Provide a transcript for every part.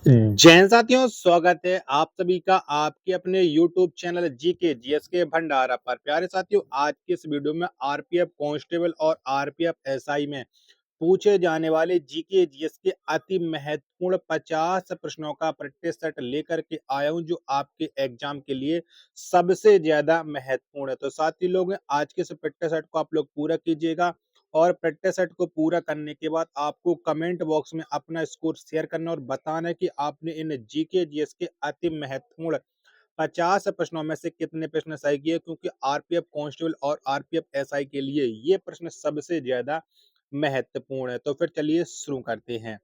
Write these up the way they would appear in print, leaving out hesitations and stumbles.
जैन साथियों, स्वागत है आप सभी का आपके अपने YouTube चैनल जीके जीएस के भंडारा पर। प्यारे साथियों, आज की इस वीडियो में आरपीएफ कांस्टेबल और आरपीएफ एसआई में पूछे जाने वाले जीके जीएस के अति महत्वपूर्ण 50 प्रश्नों का प्रैक्टिस सेट लेकर के आया हूं, जो आपके एग्जाम के लिए सबसे ज्यादा महत्वपूर्ण है। तो साथी लोग, आज के इस प्रैक्टिस सेट को आप लोग पूरा कीजिएगा और प्रैक्टिस सेट को पूरा करने के बाद आपको कमेंट बॉक्स में अपना स्कोर शेयर करना और बताना है कि आपने इन जीके जीएस के अति महत्वपूर्ण 50 प्रश्नों में से कितने प्रश्न सही किए, क्योंकि आरपीएफ कांस्टेबल और आरपीएफ एसआई के लिए ये प्रश्न सबसे ज्यादा महत्वपूर्ण है। तो फिर चलिए शुरू करते हैं।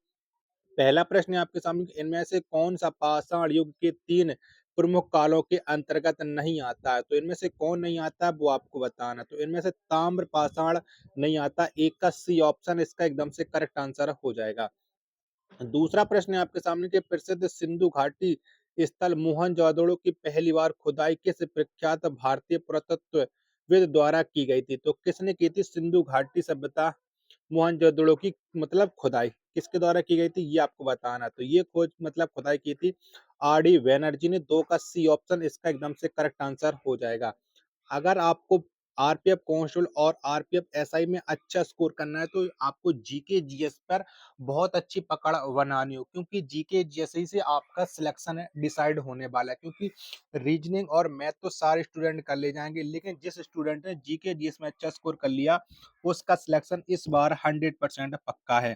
पहला प्रश्न है आपके सामने कि इनमें से कौन सा पाषाण युग के 3 प्रमुख कालों के अंतर्गत नहीं आता है। तो इनमें से कौन नहीं आता है वो आपको बताना। तो इनमें से ताम्र पाषाण नहीं आता। एक का सी ऑप्शन इसका एकदम से करेक्ट आंसर हो जाएगा। दूसरा प्रश्न है आपके सामने कि प्रसिद्ध सिंधु घाटी स्थल मोहनजोदड़ो की पहली बार खुदाई किस प्रख्यात भारतीय पुरातत्वविद द्वारा की गई थी। तो किसने की थी सिंधु घाटी सभ्यता मोहनजोदड़ो की खुदाई किसके द्वारा की गई थी, ये आपको बताना। तो ये खोज खुदाई की थी आर डी बैनर्जी ने। 2 का सी ऑप्शन इसका एकदम से करेक्ट आंसर हो जाएगा। अगर आपको आरपीएफ कांस्टेबल और आरपीएफ एसआई में अच्छा स्कोर करना है, तो आपको जीके जीएस पर बहुत अच्छी पकड़ बनानी हो, क्योंकि जीके जीएस ही से आपका सिलेक्शन है डिसाइड होने वाला है। क्योंकि रीजनिंग और मैथ तो सारे स्टूडेंट कर ले जाएंगे, लेकिन जिस स्टूडेंट ने जीके जीएस में अच्छा स्कोर कर लिया उसका सिलेक्शन इस बार 100% पक्का है।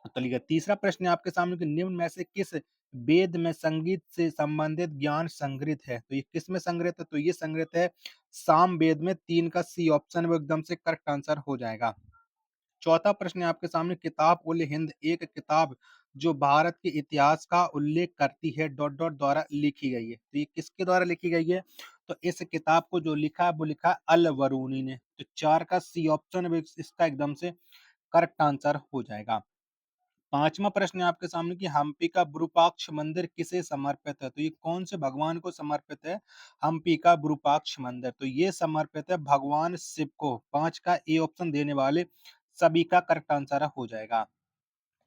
चलिए, तीसरा प्रश्न है आपके सामने कि निम्न में से किस वेद में संगीत से संबंधित ज्ञान संग्रहित है। तो ये किस में संग्रहित है, तो ये संग्रहित है साम वेद में। 3 का सी ऑप्शन वो एकदम से करेक्ट आंसर हो जाएगा। चौथा प्रश्न है आपके सामने किताब उल हिंद एक किताब जो भारत के इतिहास का उल्लेख करती है डॉट डॉट द्वारा लिखी गई है। तो ये किसके द्वारा लिखी गई है, तो इस किताब को जो लिखा है वो लिखा है अल वरूनी ने। तो 4 का सी ऑप्शन इसका एकदम से करेक्ट आंसर हो जाएगा। पांचवा प्रश्न है आपके सामने कि हम्पी का विरूपाक्ष मंदिर किसे समर्पित है। तो ये कौन से भगवान को समर्पित है हम्पी का विरूपाक्ष मंदिर, तो ये समर्पित है भगवान शिव को। 5 का ए ऑप्शन देने वाले सभी का करेक्ट आंसर हो जाएगा।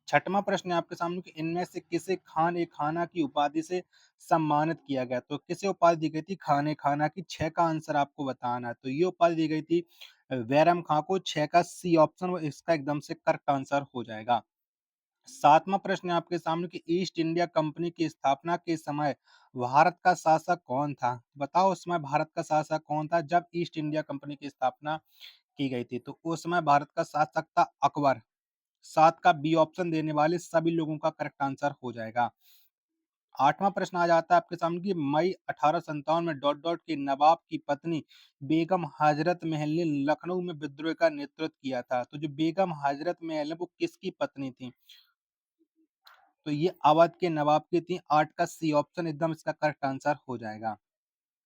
छठवां प्रश्न है आपके सामने कि इनमें से किसे खान ए खाना की उपाधि से सम्मानित किया गया। तो किसे उपाधि दी गई थी खान ए खाना की। 6 का आंसर आपको बताना है। तो ये उपाधि दी गई थी बैरम खां को। 6 का सी ऑप्शन इसका एकदम से करेक्ट आंसर हो जाएगा। सातवां प्रश्न है आपके सामने कि ईस्ट इंडिया कंपनी की स्थापना के समय भारत का शासक कौन था। बताओ उस समय भारत का शासक कौन था जब ईस्ट इंडिया कंपनी की स्थापना की गई थी। तो उस समय भारत का शासक था अकबर। 7 का बी ऑप्शन देने वाले सभी लोगों का करेक्ट आंसर हो जाएगा। आठवां प्रश्न आ जाता है आपके सामने कि मई 1857 में डॉट डॉट के नवाब की पत्नी बेगम हजरत महल ने लखनऊ में विद्रोह का नेतृत्व किया था। तो जो बेगम हजरत महल है वो किसकी पत्नी थी, तो ये अवध के नवाब की थी। 8 का सी ऑप्शन एकदम इसका करेक्ट आंसर हो जाएगा।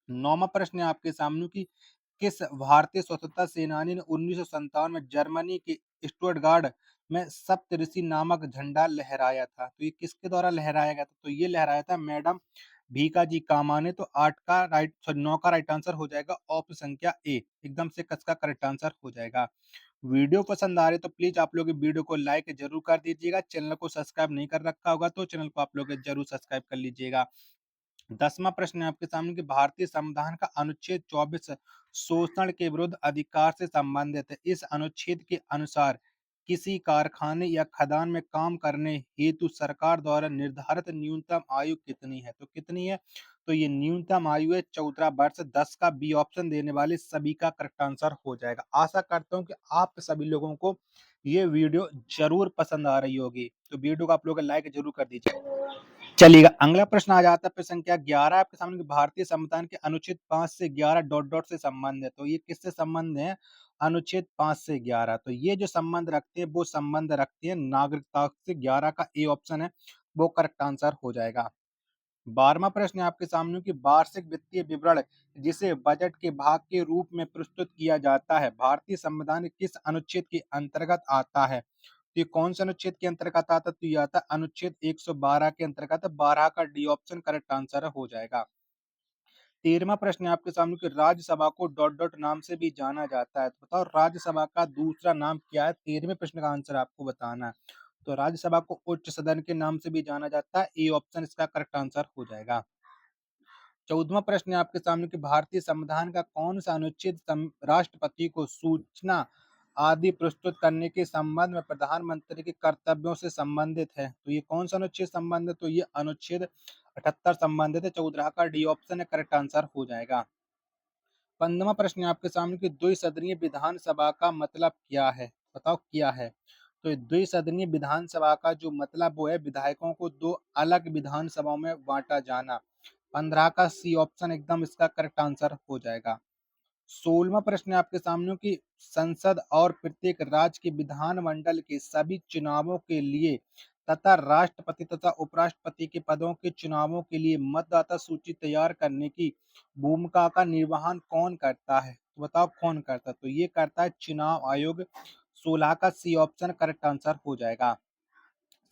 नौवां प्रश्न है आपके सामने कि किस भारतीय स्वतंत्रता सेनानी ने 1957 में जर्मनी के स्टुटगार्ड में सप्तऋषि नामक झंडा लहराया था। तो ये किसके द्वारा लहराया गया था, तो ये लहराया था मैडम भीका जी कामा ने। तो 8 का राइट सॉरी 9 का राइट आंसर हो जाएगा ऑप्शन संख्या ए, एकदम से कसका करेक्ट आंसर हो जाएगा। वीडियो पसंद आ रही तो प्लीज आप लोग वीडियो को लाइक जरूर कर दीजिएगा। चैनल को सब्सक्राइब नहीं कर रखा होगा तो चैनल को आप लोग जरूर सब्सक्राइब कर लीजिएगा। 10वां प्रश्न है आपके सामने कि भारतीय संविधान का अनुच्छेद 24 शोषण के विरुद्ध अधिकार से संबंधित है। इस अनुच्छेद के अनुसार किसी कारखाने या खदान में काम करने हेतु सरकार द्वारा निर्धारित न्यूनतम आयु कितनी है। तो कितनी है, तो ये न्यूनतम आयु है 14 वर्ष। 10 का बी ऑप्शन देने वाले सभी का करेक्ट आंसर हो जाएगा। आशा करता हूँ कि आप सभी लोगों को ये वीडियो जरूर पसंद आ रही होगी। तो वीडियो को आप लोग लाइक जरूर कर दीजिए। चलिएगा, अगला प्रश्न आ जाता है प्रश्न संख्या 11 आपके सामने कि भारतीय संविधान के अनुच्छेद 5 से 11 डॉट डॉट से संबंध है। तो ये किससे संबंध है, अनुच्छेद 5 से 11। तो ये जो संबंध रखते हैं वो संबंध रखते हैं नागरिकता से। 11 का ए ऑप्शन है वो करेक्ट आंसर हो जाएगा। 12वां प्रश्न है आपके सामने कि वार्षिक वित्तीय विवरण जिसे बजट के भाग के रूप में प्रस्तुत किया जाता है भारतीय संविधान के किस अनुच्छेद के अंतर्गत आता है। तो ये कौन से अनुच्छेद के अंतर्गत आता है, तो ये आता है अनुच्छेद 112 के अंतर्गत। 12 का डी ऑप्शन करेक्ट आंसर हो जाएगा। 13वां प्रश्न है आपके सामने कि राज्यसभा को डॉट डॉट नाम से भी जाना जाता है। तो बताओ राज्यसभा का दूसरा नाम क्या है। 13वें प्रश्न का आंसर आपको बताना है। तो राज्यसभा को उच्च सदन के नाम से भी जाना जाता है। ए ऑप्शन इसका करेक्ट आंसर हो जाएगा। 14वां प्रश्न है आपके सामने कि भारतीय संविधान का कौन सा अनुच्छेद राष्ट्रपति को सूचना आदि प्रस्तुत करने के संबंध में प्रधानमंत्री के कर्तव्यों से संबंधित है? तो ये कौन सा अनुच्छेद संबंधित? तो ये अनुच्छेद 78 संबंधित है। 14 का डी ऑप्शन है करेक्ट आंसर हो जाएगा। 15वां प्रश्न है आपके सामने कि द्विसदनीय विधानसभा का मतलब क्या है? बताओ क्या है? तो द्विसदनीय विधानसभा का जो मतलब वो है विधायकों को दो अलग विधानसभाओं में बांटा जाना। 15 का सी ऑप्शन एकदम इसका करेक्ट आंसर हो जाएगा। 16वां प्रश्न है आपके सामने कि संसद और प्रत्येक राज्य के विधानमंडल के सभी चुनावों के लिए तथा राष्ट्रपति तथा उपराष्ट्रपति के पदों के चुनावों के लिए मतदाता सूची तैयार करने की भूमिका का निर्वहन कौन करता है? तो बताओ कौन करता है? तो ये करता है चुनाव आयोग। 16 का सी ऑप्शन करेक्ट आंसर हो जाएगा।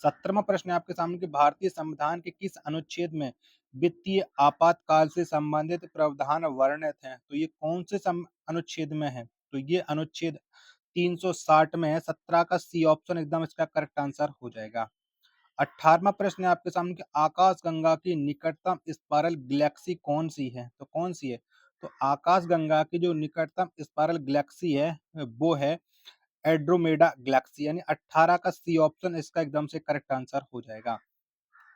17वां प्रश्न है आपके सामने कि भारतीय संविधान के किस अनुच्छेद में वित्तीय आपातकाल से संबंधित प्रावधान वर्णित हैं? तो ये कौन से अनुच्छेद में है? तो ये अनुच्छेद 360 में है। 17 का सी ऑप्शन एकदम इसका करेक्ट आंसर हो जाएगा। 18वां प्रश्न है आपके सामने कि आकाशगंगा की निकटतम स्पाइरल गैलेक्सी कौन सी है? तो कौन सी है? तो आकाशगंगा की जो निकटतम स्पाइरल गैलेक्सी है वो है एंड्रोमेडा गैलेक्सी, यानी 18 का सी ऑप्शन इसका एकदम से करेक्ट आंसर हो जाएगा।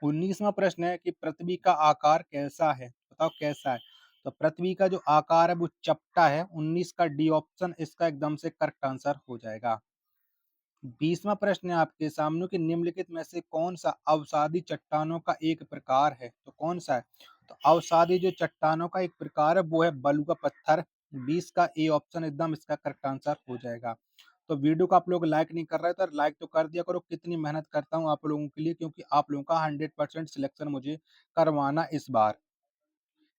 19वां प्रश्न है कि पृथ्वी का आकार कैसा है? बताओ कैसा है? तो पृथ्वी का जो आकार है वो चपटा है। 19 का डी ऑप्शन इसका एकदम से करेक्ट आंसर हो जाएगा। 20वां प्रश्न है आपके सामने कि निम्नलिखित में से कौन सा अवसादी चट्टानों का एक प्रकार है? तो कौन सा है? तो अवसादी जो चट्टानों का एक प्रकार है वो है बलुआ पत्थर। 20 का ए ऑप्शन एकदम इसका करेक्ट आंसर हो जाएगा। तो वीडियो को आप लोग लाइक नहीं कर रहे तो लाइक तो कर दिया करो। कितनी मेहनत करता हूँ आप लोगों के लिए, क्योंकि आप लोगों का 100% सिलेक्शन मुझे करवाना इस बार।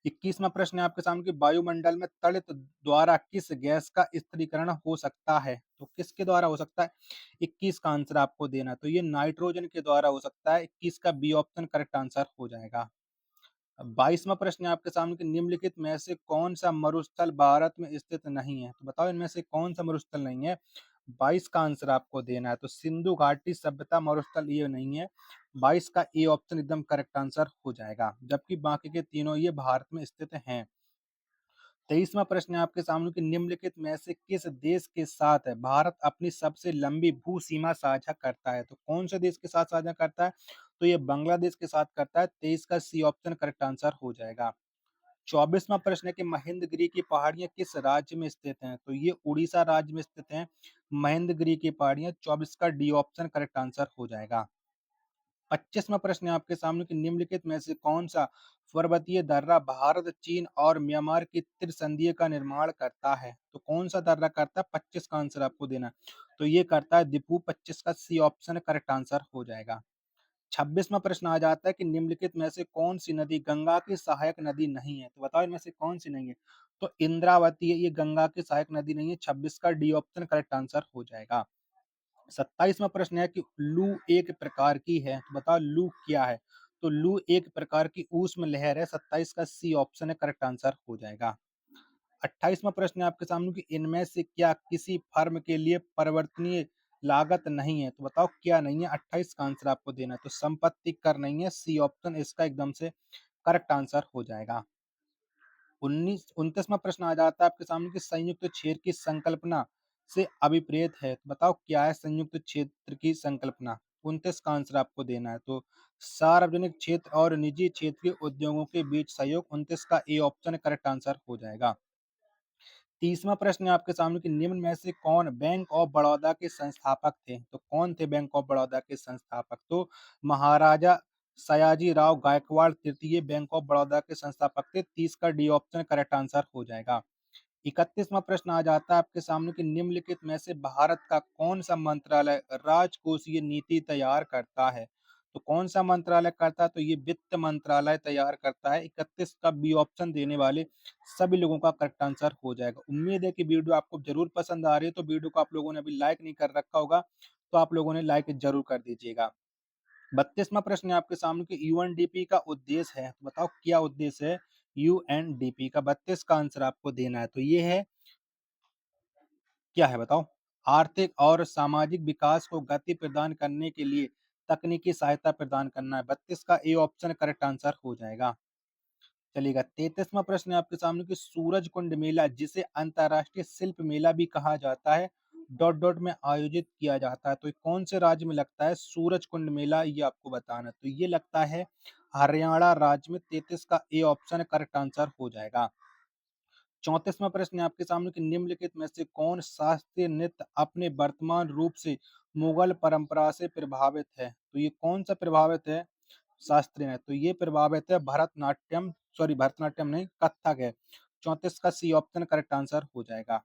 21वां प्रश्न है आपके सामने कि वायुमंडल में तड़ित द्वारा किस गैस का स्थिरीकरण हो सकता है? तो किसके द्वारा हो सकता है? 21 का आंसर आपको देना है। तो ये नाइट्रोजन के द्वारा हो सकता है। 21 का बी ऑप्शन करेक्ट आंसर हो जाएगा। 22वां प्रश्न है आपके सामने कि निम्नलिखित में से कौन सा मरुस्थल भारत में स्थित नहीं है? तो बताओ इनमें से कौन सा मरुस्थल नहीं है? 22 का आंसर आपको देना है। तो सिंधु घाटी सभ्यता मरुस्थल ये नहीं है। 22 का ए ऑप्शन एकदम करेक्ट आंसर हो जाएगा, जबकि बाकी के तीनों ये भारत में स्थित हैं। 23वां प्रश्न है आपके सामने कि निम्नलिखित में से किस देश के साथ है भारत अपनी सबसे लंबी भू सीमा साझा करता है? तो कौन से देश के साथ साझा करता है? तो ये बांग्लादेश के साथ करता है। 23 का सी ऑप्शन करेक्ट आंसर हो जाएगा। 24वां प्रश्न है कि महेंद्रगिरी की पहाड़ियां किस राज्य में स्थित हैं? तो ये उड़ीसा राज्य में स्थित हैं महेंद्रगिरी की पहाड़ियां। 24 का डी ऑप्शन करेक्ट आंसर हो जाएगा। 25वां प्रश्न है आपके सामने कि निम्नलिखित में से कौन सा पर्वतीय दर्रा भारत, चीन और म्यांमार की त्रिसंधीय का निर्माण करता है? तो कौन सा दर्रा करता है? 25 का आंसर आपको देना है। तो ये करता है दीपू। 25 का सी ऑप्शन करेक्ट आंसर हो जाएगा। 26वां प्रश्न आ जाता है कि निम्नलिखित में से कौन सी नदी गंगा की सहायक नदी नहीं है? तो बताओ इनमें से कौन सी नहीं है? तो इंद्रावती है, ये गंगा की सहायक नदी नहीं है। 26 का डी ऑप्शन करेक्ट आंसर हो जाएगा। 27वां प्रश्न है कि लू एक प्रकार की है। तो बताओ लू क्या है? तो लू एक प्रकार की ऊष्म लहर है। 27 का सी ऑप्शन है करेक्ट आंसर हो जाएगा। 28वां प्रश्न है आपके सामने कि इनमें से क्या किसी फर्म के लिए परिवर्तनीय लागत नहीं है? तो बताओ क्या नहीं है? 28 का आंसर आपको देना है। तो संपत्ति कर नहीं है। सी ऑप्शन इसका एकदम से करेक्ट आंसर हो जाएगा। 29वां प्रश्न आ जाता है आपके सामने कि संयुक्त क्षेत्र की संकल्पना से अभिप्रेत है। तो बताओ क्या है संयुक्त क्षेत्र की संकल्पना? 29 का आंसर आपको देना है। तो सार्वजनिक क्षेत्र और निजी क्षेत्र के उद्योगों के बीच सहयोग। 29 का ए ऑप्शन करेक्ट आंसर हो जाएगा। 30वां प्रश्न है आपके सामने कि निम्न में से कौन बैंक ऑफ बड़ौदा के संस्थापक थे? तो कौन थे बैंक ऑफ बड़ौदा के संस्थापक? तो महाराजा सयाजी राव गायकवाड़ तृतीय बैंक ऑफ बड़ौदा के संस्थापक थे। 30 का डी ऑप्शन करेक्ट आंसर हो जाएगा। 31वां प्रश्न आ जाता है आपके सामने कि निम्नलिखित में से भारत का कौन सा मंत्रालय राजकोषीय नीति तैयार करता है? तो कौन सा मंत्रालय करता है? तो ये वित्त मंत्रालय तैयार करता है। 31 का बी ऑप्शन देने वाले सभी लोगों का करेक्ट आंसर हो जाएगा। उम्मीद है कि वीडियो आपको जरूर पसंद आ रही है। तो वीडियो को आप लोगों ने अभी लाइक नहीं कर रखा होगा तो आप लोगों ने लाइक जरूर कर दीजिएगा। 32वां प्रश्न है आपके सामने कि यूएनडीपी का उद्देश्य है। तो बताओ क्या उद्देश्य है यूएनडीपी का? 32 का आंसर आपको देना है। तो ये है क्या है बताओ? आर्थिक और सामाजिक विकास को गति प्रदान करने के लिए तकनीकी सहायता प्रदान करना है। 32 का ए ऑप्शन करेक्ट आंसर हो जाएगा। चलिएगा 33वां प्रश्न है आपके सामने कि सूरज कुंड मेला जिसे अंतर्राष्ट्रीय शिल्प मेला भी कहा जाता है डॉट डॉट में आयोजित किया जाता है, तो ये कौन से राज्य में लगता है सूरज कुंड मेला, ये आपको बताना है। तो ये लगता है हरियाणा राज्य में। 33 का ए ऑप्शन करेक्ट आंसर हो जाएगा। 34वां प्रश्न है आपके सामने कि निम्नलिखित में से कौन शास्त्रीय नृत्य अपने वर्तमान रूप से मुगल परंपरा से प्रभावित है, तो ये कौन सा प्रभावित है शास्त्रीय नृत्य, तो ये प्रभावित है भरतनाट्यम नहीं, कथक है। 34 का सी ऑप्शन करेक्ट आंसर हो जाएगा।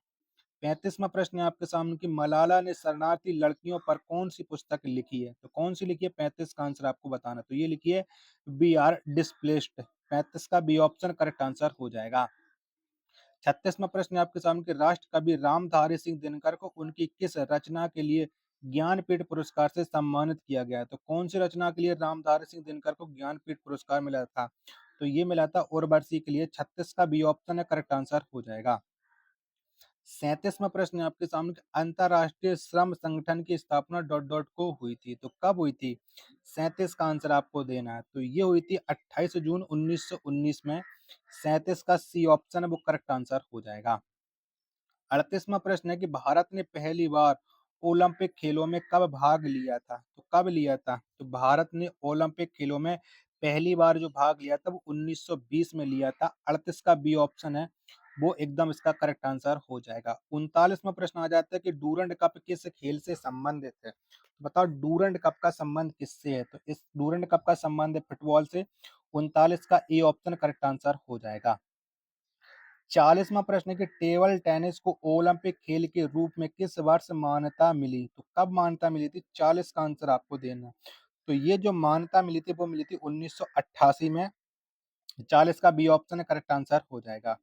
35वां प्रश्न है आपके सामने कि मलाला ने शरणार्थी लड़कियों पर कौन सी पुस्तक लिखी है, तो कौन सी लिखी है, 35 का आंसर आपको बताना, तो ये लिखी है बी आर डिस्प्लेस्ड। 35 का बी ऑप्शन करेक्ट आंसर हो जाएगा। 36वां प्रश्न है आपके सामने कि राष्ट्र कवि रामधारी सिंह दिनकर को उनकी किस रचना के लिए ज्ञानपीठ पुरस्कार से सम्मानित किया गया है, तो कौन सी रचना के लिए रामधारी सिंह दिनकर को ज्ञानपीठ पुरस्कार मिला था, तो ये मिला था उर्वशी के लिए। 36 का बी ऑप्शन है करेक्ट आंसर हो जाएगा। 37वां प्रश्न है आपके सामने कि अंतरराष्ट्रीय श्रम संगठन की स्थापना डॉट डॉट को हुई थी, तो कब हुई थी, 37 का आंसर आपको देना है, तो ये हुई थी 28 जून 1919 में। 37 का सी ऑप्शन है वो करेक्ट आंसर हो जाएगा। 38वां प्रश्न है कि भारत ने पहली बार ओलंपिक खेलों में कब भाग लिया था, तो कब लिया था, तो भारत ने ओलंपिक खेलों में पहली बार जो भाग लिया था वो 1920 में लिया था। 38 का बी ऑप्शन है वो एकदम इसका करेक्ट आंसर हो जाएगा। 39वां प्रश्न आ जाता है कि डूरंड कप किस खेल से संबंधित है, तो बताओ डूरंड कप का संबंध किससे है, तो इस डूरंड कप का संबंध है फुटबॉल से। 39 का ए ऑप्शन करेक्ट आंसर हो जाएगा। 40वां प्रश्न है कि टेबल टेनिस को ओलंपिक खेल के रूप में किस वर्ष मान्यता मिली, तो कब मान्यता मिली थी, 40 का आंसर आपको देना है। तो ये जो मान्यता मिली थी वो मिली थी 1988 में। 40 का बी ऑप्शन करेक्ट आंसर हो जाएगा।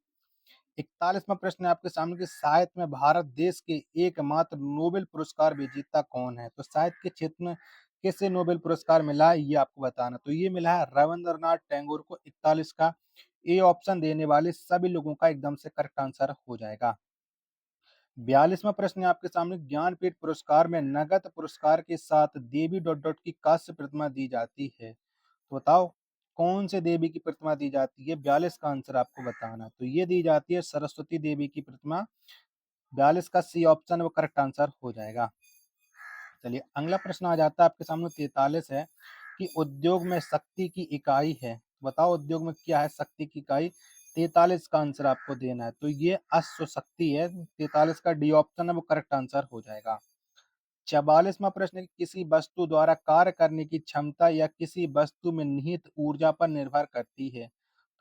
41वां प्रश्न है आपके सामने कि साहित्य में भारत देश के एकमात्र नोबेल पुरस्कार विजेता कौन है, तो साहित्य के क्षेत्र में किसे नोबेल पुरस्कार मिला है ये आपको बताना, तो ये मिला है रविंद्रनाथ टैगोर को। 41 का ए ऑप्शन देने वाले सभी लोगों का एकदम से करेक्ट आंसर हो जाएगा। 42वां प्रश्न है आपके सामने ज्ञानपीठ पुरस्कार में नगद पुरस्कार के साथ देवी डॉट डॉट की कांस्य प्रतिमा दी जाती है, तो बताओ कौन से देवी की प्रतिमा दी जाती है, 42 का आंसर आपको बताना, तो ये दी जाती है सरस्वती देवी की प्रतिमा। 42 का सी ऑप्शन वो करेक्ट आंसर हो जाएगा। चलिए अगला प्रश्न आ जाता है आपके सामने 43 है कि उद्योग में शक्ति की इकाई है, बताओ उद्योग में क्या है शक्ति की इकाई। 43 का आंसर आपको देना है, तो ये अश्व शक्ति है। 43 का डी ऑप्शन है वो करेक्ट आंसर हो जाएगा। 44वां प्रश्न है कि किसी वस्तु द्वारा कार्य करने की क्षमता या किसी वस्तु में निहित ऊर्जा पर निर्भर करती है,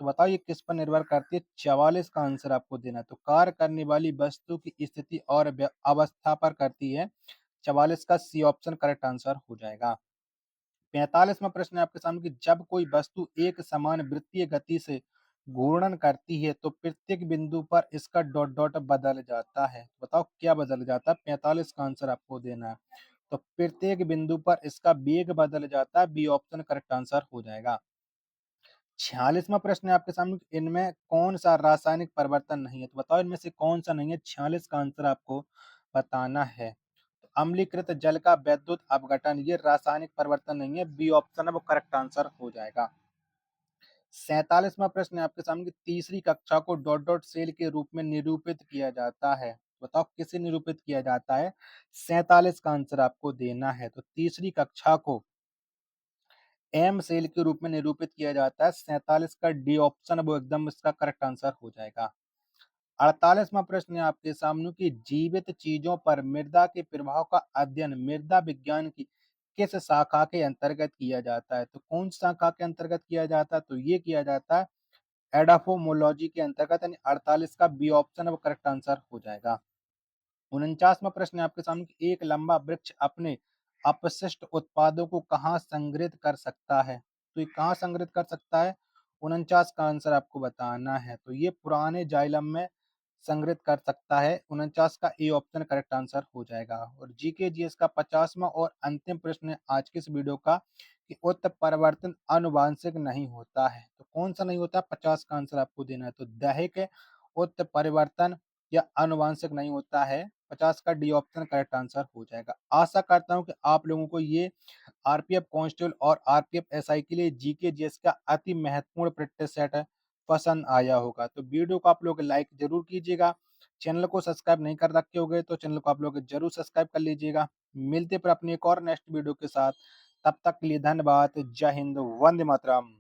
तो बताओ ये किस पर निर्भर करती है। 44 का आंसर आपको देना है, तो कार्य करने वाली वस्तु की स्थिति और अवस्था पर करती है। 44 का सी ऑप्शन करेक्ट आंसर हो जाएगा। 45वां प्रश्न है आपके सामने कि जब कोई वस्तु एक समान वृत्तीय गति से घूर्णन करती है तो प्रत्येक बिंदु पर इसका डॉट डॉट बदल जाता है, बताओ क्या बदल जाता है। 45 का आंसर आपको देना है, तो प्रत्येक बिंदु पर इसका वेग बदल जाता है। बी ऑप्शन करेक्ट आंसर हो जाएगा। 46वां प्रश्न है आपके सामने कि इनमें कौन सा रासायनिक परिवर्तन नहीं है, तो बताओ इनमें से कौन सा नहीं है। 46 का आंसर आपको बताना है। तो अम्लीकृत जल का वैद्युत अपघटन ये रासायनिक परिवर्तन नहीं है। बी ऑप्शन है वो करेक्ट आंसर हो जाएगा। 47वां प्रश्न है आपके सामने कि तीसरी कक्षा को डॉट डॉट सेल के रूप में निरूपित किया जाता है, बताओ किसे निरूपित किया जाता है। 47 का आंसर आपको देना है, तो तीसरी कक्षा को एम सेल के रूप में निरूपित किया जाता है। 47 का डी ऑप्शन वो एकदम इसका करेक्ट आंसर हो जाएगा। 48वां प्रश्न है आपके सामने कि जीवित चीजों पर मृदा के प्रभाव का अध्ययन मृदा विज्ञान की किस शाखा के अंतर्गत किया जाता है, तो कौन सी शाखा के अंतर्गत किया जाता है, तो ये किया जाता है एडाफोमोलॉजी के अंतर्गत, यानी 48 का बी ऑप्शन है वो करेक्ट आंसर हो जाएगा। 49वां प्रश्न है आपके सामने कि एक लंबा वृक्ष अपने अपशिष्ट उत्पादों को कहाँ संग्रहित कर सकता है, तो ये कहाँ संग्रहित कर सकता है। 49 का आंसर आपको बताना है, तो ये पुराने जाइलम में संग्रहित कर सकता है। 49 का ए ऑप्शन करेक्ट आंसर हो जाएगा। और जीके जीएस का 50वां और अंतिम प्रश्न है आज के इस वीडियो का कि उत्परिवर्तन आनुवांशिक नहीं होता है, तो कौन सा नहीं होता। 50 का आंसर आपको देना है, तो दैहिक उत्परिवर्तन या आनुवांशिक नहीं होता है। 50 का डी ऑप्शन करेक्ट आंसर हो जाएगा। आशा करता हूँ कि आप लोगों को ये आरपीएफ कांस्टेबल और आरपीएफ एसआई के लिए जीके जीएस का अति महत्वपूर्ण प्रैक्टिस सेट है, पसंद आया होगा। तो वीडियो को आप लोग लाइक जरूर कीजिएगा। चैनल को सब्सक्राइब नहीं कर रखे होंगे तो चैनल को आप लोग जरूर सब्सक्राइब कर लीजिएगा। मिलते पर अपनी एक और नेक्स्ट वीडियो के साथ। तब तक के लिए धन्यवाद। जय हिंद, वंदे मातरम।